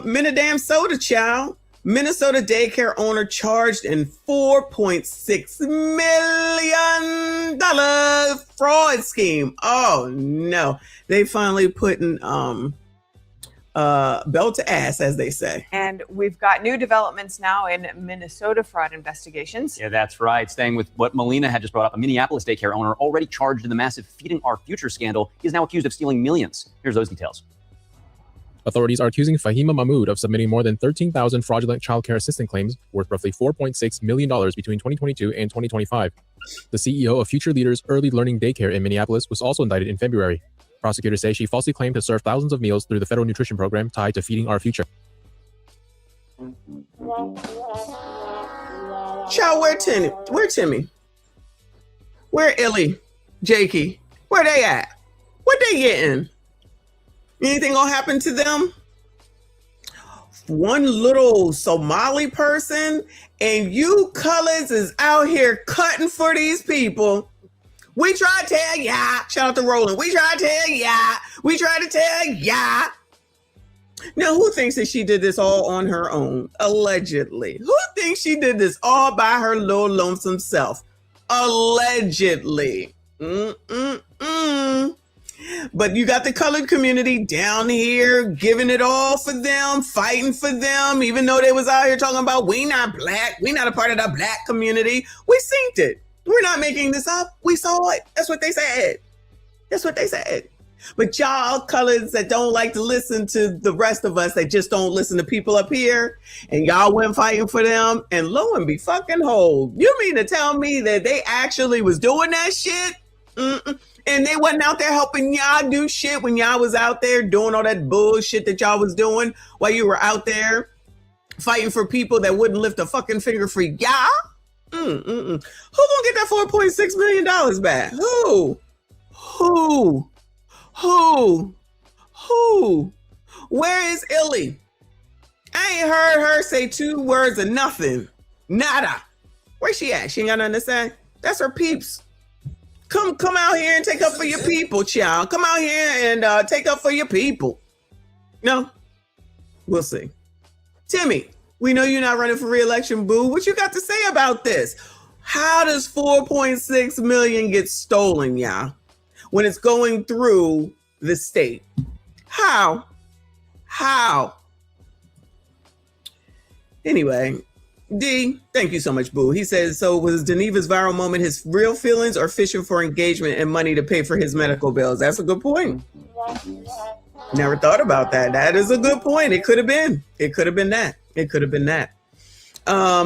Minnesota child. Minnesota daycare owner charged in $4.6 million fraud scheme. Oh no. They finally putting belt to ass, as they say. And we've got new developments now in Minnesota fraud investigations. Yeah, that's right. Staying with what Melina had just brought up, a Minneapolis daycare owner already charged in the massive Feeding Our Future scandal is now accused of stealing millions. Here's those details. Authorities are accusing Fahima Mahmood of submitting more than 13,000 fraudulent childcare assistant claims worth roughly $4.6 million between 2022 and 2025. The CEO of Future Leaders Early Learning Daycare in Minneapolis was also indicted in February. Prosecutors say she falsely claimed to serve thousands of meals through the federal nutrition program tied to Feeding Our Future. Child, where Timmy? Where Illy? Jakey? Where they at? What they getting? Anything gonna happen to them? One little Somali person and you colors is out here cutting for these people. We try to tell ya. Shout out to Roland. We try to tell ya. We try to tell ya. Now, who thinks that she did this all on her own? Allegedly. Who thinks she did this all by her little lonesome self? Allegedly. But you got the colored community down here giving it all for them, fighting for them, even though they was out here talking about we not black, we not a part of the black community. We synced it. We're not making this up. We saw it. That's what they said. That's what they said. But y'all colors that don't like to listen to the rest of us, that just don't listen to people up here, and y'all went fighting for them, and lo and be fucking hold. You mean to tell me that they actually was doing that shit? And they wasn't out there helping y'all do shit when y'all was out there doing all that bullshit that y'all was doing while you were out there fighting for people that wouldn't lift a fucking finger for y'all? Who gonna get that $4.6 million back? Who? Where is Illy? I ain't heard her say 2 words of nothing. Nada. Where she at? She ain't got nothing to say? That's her peeps. Come out here and take up for your people, child. Come out here and take up for your people. No? We'll see. Timmy, we know you're not running for re-election, boo. What you got to say about this? How does 4.6 million get stolen, y'all, when it's going through the state? How? Anyway, D, thank you so much, boo. He says, so was Geneva's viral moment his real feelings or fishing for engagement and money to pay for his medical bills? That's a good point. Never thought about that. That is a good point. It could have been that.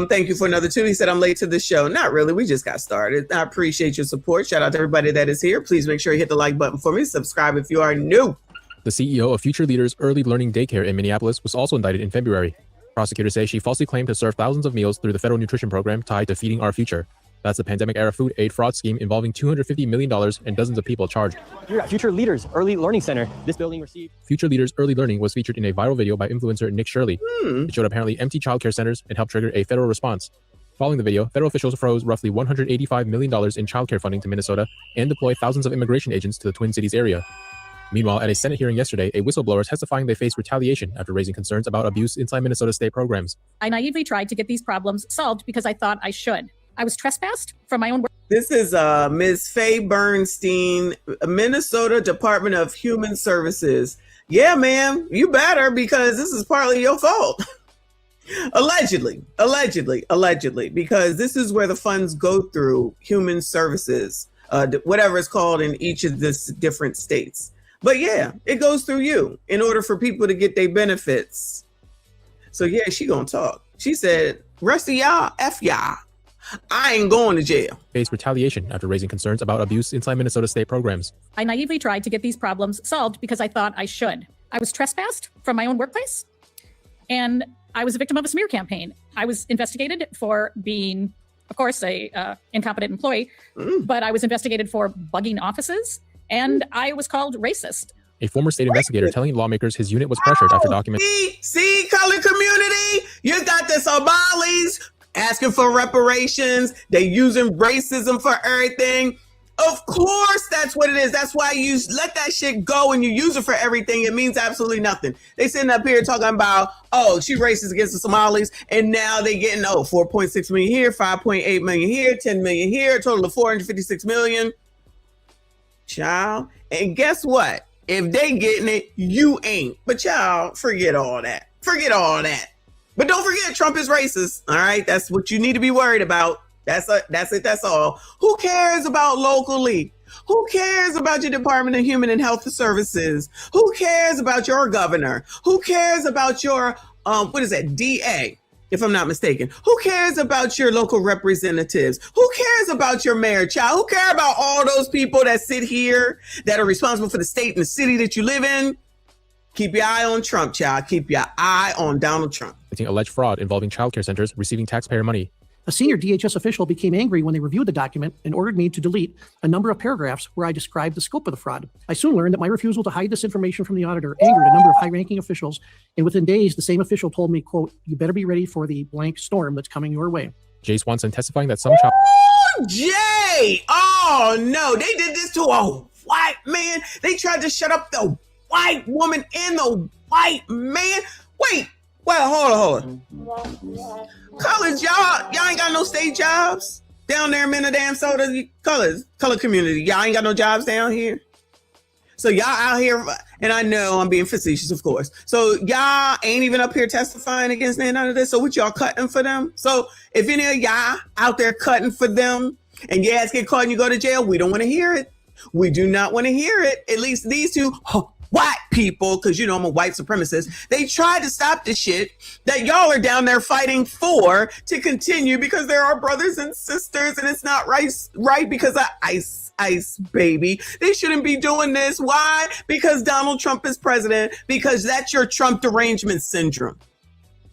Thank you for another 2. He said, I'm late to the show. Not really. We just got started. I appreciate your support. Shout out to everybody that is here. Please make sure you hit the like button for me. Subscribe if you are new. The CEO of Future Leaders Early Learning Daycare in Minneapolis was also indicted in February. Prosecutors say she falsely claimed to serve thousands of meals through the federal nutrition program tied to Feeding Our Future. That's the pandemic-era food aid fraud scheme involving $250 million and dozens of people charged. You're at Future Leaders Early Learning Center. This building received... Future Leaders Early Learning was featured in a viral video by influencer Nick Shirley. It showed apparently empty childcare centers and helped trigger a federal response. Following the video, federal officials froze roughly $185 million in childcare funding to Minnesota and deployed thousands of immigration agents to the Twin Cities area. Meanwhile, at a Senate hearing yesterday, a whistleblower is testifying they face retaliation after raising concerns about abuse inside Minnesota state programs. I naively tried to get these problems solved because I thought I should. I was trespassed from my own work. This is Ms. Faye Bernstein, Minnesota Department of Human Services. Yeah, ma'am, you better, because this is partly your fault. Allegedly, because this is where the funds go through, human services, whatever it's called in each of the different states. But yeah, it goes through you in order for people to get their benefits. So yeah, she gonna talk. She said, rest of y'all, F y'all. I ain't going to jail. Face retaliation after raising concerns about abuse inside Minnesota state programs. I naively tried to get these problems solved because I thought I should. I was trespassed from my own workplace, and I was a victim of a smear campaign. I was investigated for being, of course, a incompetent employee, but I was investigated for bugging offices, and I was called racist. A former state investigator telling lawmakers his unit was pressured after documenting. See, colored community, you got the Somalis asking for reparations. They using racism for everything. Of course, that's what it is. That's why you let that shit go and you use it for everything. It means absolutely nothing. They sitting up here talking about, oh, she racist against the Somalis, and now they getting 4.6 million here, 5.8 million here, 10 million here, a total of 456 million. Child, and guess what? If they getting it, you ain't. But child, forget all that. Forget all that. But don't forget, Trump is racist. All right, that's what you need to be worried about. That's it. That's all. Who cares about locally? Who cares about your Department of Human and Health Services? Who cares about your governor? Who cares about your DA, if I'm not mistaken? Who cares about your local representatives? Who cares about your mayor, child? Who cares about all those people that sit here that are responsible for the state and the city that you live in? Keep your eye on Trump, child. Keep your eye on Donald Trump. Alleged fraud involving childcare centers receiving taxpayer money. A senior DHS official became angry when they reviewed the document and ordered me to delete a number of paragraphs where I described the scope of the fraud. I soon learned that my refusal to hide this information from the auditor angered a number of high-ranking officials, and within days, the same official told me, quote, "You better be ready for the blank storm that's coming your way." Jay Swanson testifying that some child... Jay! Oh, no. They did this to a white man. They tried to shut up the white woman and the white man. Wait, hold on. Colors, y'all ain't got no state jobs down there in Minnesota. Color community, y'all ain't got no jobs down here. So y'all out here, and I know I'm being facetious, of course. So y'all ain't even up here testifying against none of this. So what y'all cutting for them? So if any of y'all out there cutting for them and your ass get caught and you go to jail, we don't want to hear it. We do not want to hear it. At least these two white people, because you know I'm a white supremacist, they tried to stop the shit that y'all are down there fighting for to continue because they're our brothers and sisters, and it's not right because of ICE, baby. They shouldn't be doing this. Why? Because Donald Trump is president, because that's your Trump derangement syndrome.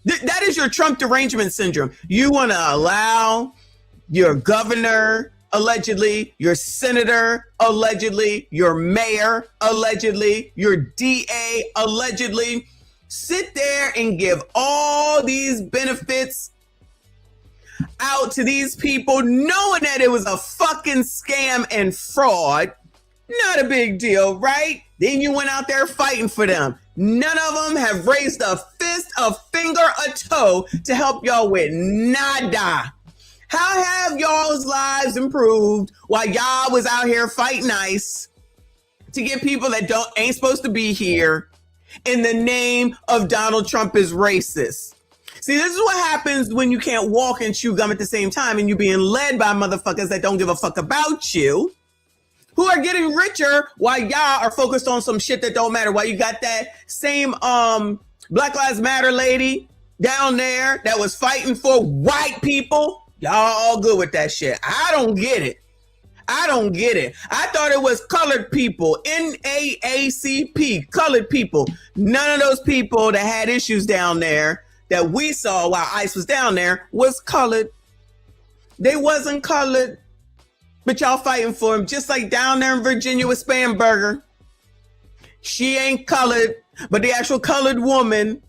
That is your Trump derangement syndrome. You want to allow your governor, allegedly, your senator, allegedly, your mayor, allegedly, your DA, allegedly, sit there and give all these benefits out to these people, knowing that it was a fucking scam and fraud. Not a big deal, right? Then you went out there fighting for them. None of them have raised a fist, a finger, a toe to help y'all with nada. How have y'all's lives improved while y'all was out here fighting ICE to get people that ain't supposed to be here in the name of Donald Trump is racist? See, this is what happens when you can't walk and chew gum at the same time and you're being led by motherfuckers that don't give a fuck about you, who are getting richer while y'all are focused on some shit that don't matter. While you got that same Black Lives Matter lady down there that was fighting for white people. Y'all all good with that shit. I don't get it. I thought it was colored people, NAACP, colored people. None of those people that had issues down there that we saw while ICE was down there was colored. They wasn't colored, but y'all fighting for them. Just like down there in Virginia with Spanberger. She ain't colored, but the actual colored woman,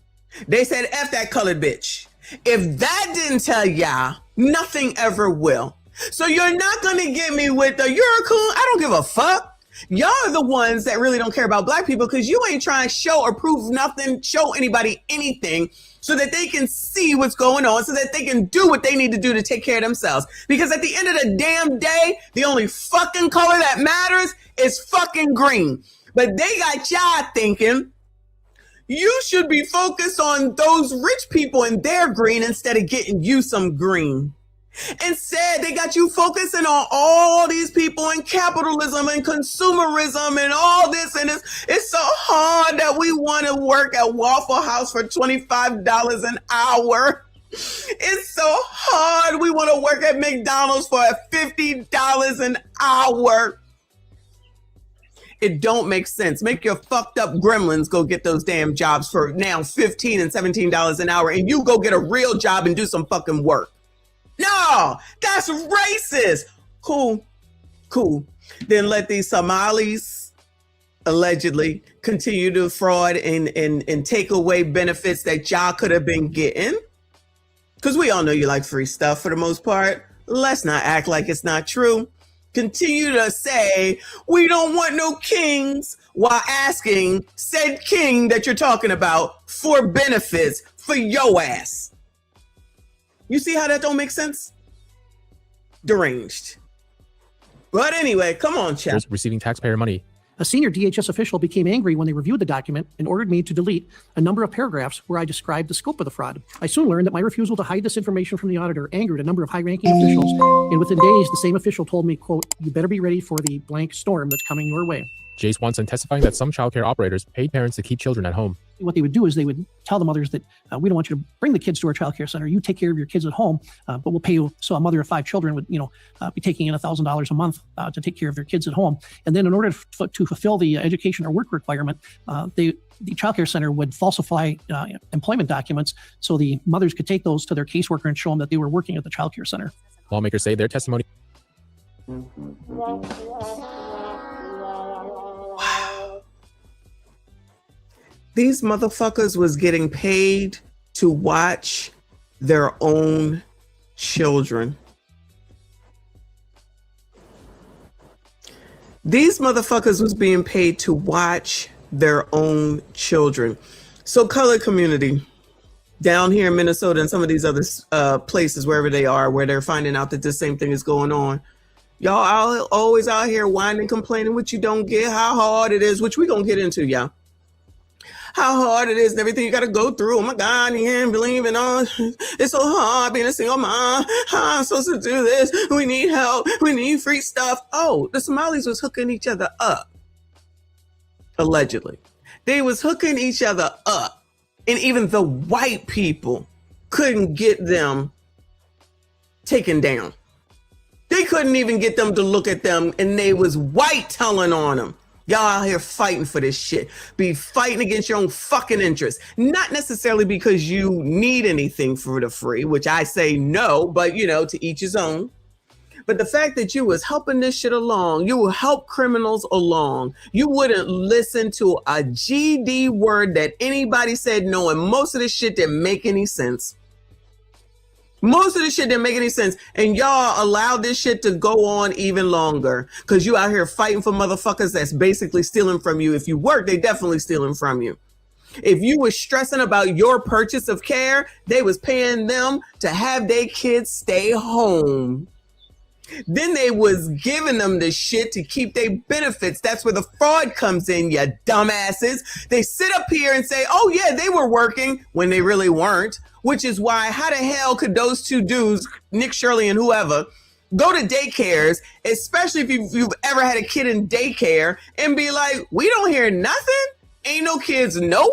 they said, F that colored bitch. If that didn't tell y'all, nothing ever will. So you're not going to get me with the, you're cool, I don't give a fuck. Y'all are the ones that really don't care about black people because you ain't trying to show or prove nothing, show anybody anything so that they can see what's going on, so that they can do what they need to do to take care of themselves. Because at the end of the damn day, the only fucking color that matters is fucking green. But they got y'all thinking you should be focused on those rich people and their green instead of getting you some green. Instead, they got you focusing on all these people and capitalism and consumerism and all this. And it's so hard that we want to work at Waffle House for $25 an hour. It's so hard. We want to work at McDonald's for $50 an hour. It don't make sense. Make your fucked up gremlins go get those damn jobs for now $15 and $17 an hour, and you go get a real job and do some fucking work. No, that's racist. Cool. Then let these Somalis allegedly continue to fraud and take away benefits that y'all could have been getting. Because we all know you like free stuff for the most part. Let's not act like it's not true. continue to say, we don't want no kings, while asking said king that you're talking about for benefits for your ass. You see how that don't make sense? Deranged. But anyway, come on, chat. Receiving taxpayer money. A senior DHS official became angry when they reviewed the document and ordered me to delete a number of paragraphs where I described the scope of the fraud. I soon learned that my refusal to hide this information from the auditor angered a number of high-ranking officials, and within days, the same official told me, quote, "You better be ready for the blank storm that's coming your way." Jay Swanson testifying that some childcare operators paid parents to keep children at home. What they would do is they would tell the mothers that we don't want you to bring the kids to our childcare center. You take care of your kids at home, but we'll pay you. So a mother of 5 children would, be taking in $1,000 a month to take care of their kids at home. And then in order to fulfill the education or work requirement, the childcare center would falsify employment documents so the mothers could take those to their caseworker and show them that they were working at the childcare center. Lawmakers say their testimony. These motherfuckers was getting paid to watch their own children. These motherfuckers was being paid to watch their own children. So colored community down here in Minnesota and some of these other places, wherever they are, where they're finding out that the same thing is going on. Y'all always out here whining, complaining what you don't get, how hard it is, which we gonna get into, y'all. How hard it is and everything you got to go through. Oh my God, you can't believe it. Oh, it's so hard being a single mom. How I'm supposed to do this? We need help. We need free stuff. Oh, the Somalis was hooking each other up. Allegedly. They was hooking each other up. And even the white people couldn't get them taken down. They couldn't even get them to look at them, and they was white telling on them. Y'all out here fighting for this shit. Be fighting against your own fucking interests. Not necessarily because you need anything for the free, which I say no, but to each his own. But the fact that you was helping this shit along, you will help criminals along. You wouldn't listen to a GD word that anybody said no, and most of this shit didn't make any sense. Most of this shit didn't make any sense. And y'all allowed this shit to go on even longer because you out here fighting for motherfuckers that's basically stealing from you. If you work, they definitely stealing from you. If you was stressing about your purchase of care, they was paying them to have their kids stay home. Then they was giving them the shit to keep their benefits. That's where the fraud comes in, you dumbasses. They sit up here and say, oh yeah, they were working when they really weren't. Which is why, how the hell could those two dudes, Nick Shirley and whoever, go to daycares, especially if you've ever had a kid in daycare, and be like, we don't hear nothing? Ain't no kids nowhere?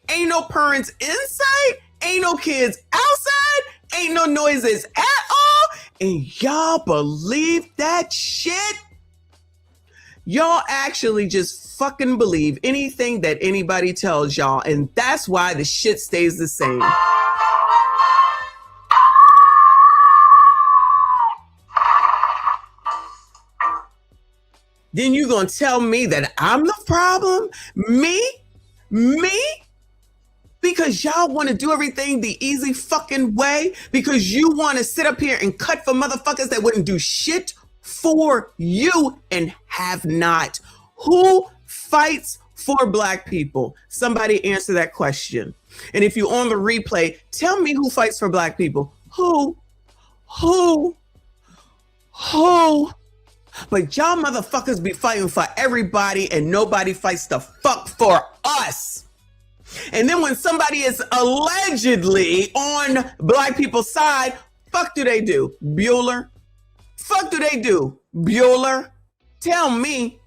Ain't no parents inside? Ain't no kids outside? Ain't no noises at all? And y'all believe that shit? Y'all actually just fucking believe anything that anybody tells y'all, and that's why the shit stays the same. Then you gonna tell me that I'm the problem? Me? Because y'all want to do everything the easy fucking way? Because you want to sit up here and cut for motherfuckers that wouldn't do shit for you and have not? Who fights for Black people? Somebody answer that question. And if you're on the replay, tell me who fights for Black people. Who? But y'all motherfuckers be fighting for everybody and nobody fights the fuck for us. And then when somebody is allegedly on Black people's side, fuck do they do? Bueller? Fuck do they do? Bueller? Tell me